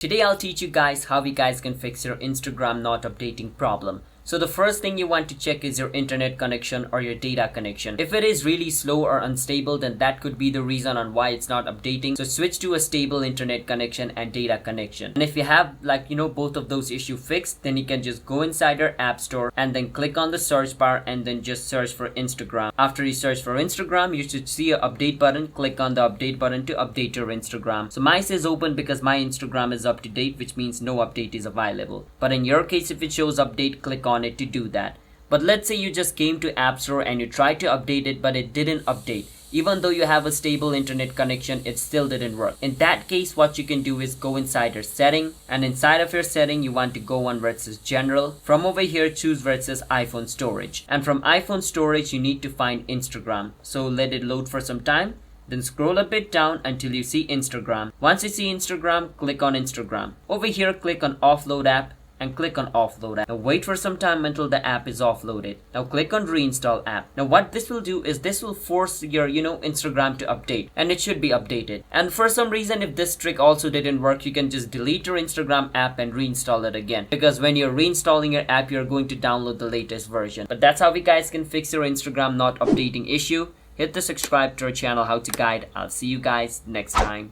Today I'll teach you guys how you guys can fix your Instagram not updating problem. So the first thing you want to check is your internet connection or your data connection. If it is really slow or unstable, then that could be the reason on why it's not updating. So switch to a stable internet connection and data connection. And if you have both of those issues fixed, then you can just go inside your app store and then click on the search bar and then just search for Instagram. After you search for Instagram, you should see an update button. Click on the update button to update your Instagram. So mine says open because my Instagram is up to date, which means no update is available. But in your case, if it shows update, click on it to do that. But let's say you just came to App Store and you tried to update it, but it didn't update. Even though you have a stable internet connection, it still didn't work. In that case, what you can do is go inside your setting, and inside of your setting, you want to go on where it says general. From over here, choose where it says iPhone storage. And from iPhone storage, you need to find Instagram. So let it load for some time. Then scroll a bit down until you see Instagram. Once you see Instagram, click on Instagram. Over here, click on offload app and click on offload app. Now wait for some time until the app is offloaded. Now click on reinstall app. Now what this will do is this will force your Instagram to update, and it should be updated. And for some reason, if this trick also didn't work, you can just delete your Instagram app and reinstall it again, because when you're reinstalling your app, you're going to download the latest version. But that's how you guys can fix your Instagram not updating issue. Hit the subscribe to our channel How to Guide. I'll see you guys next time.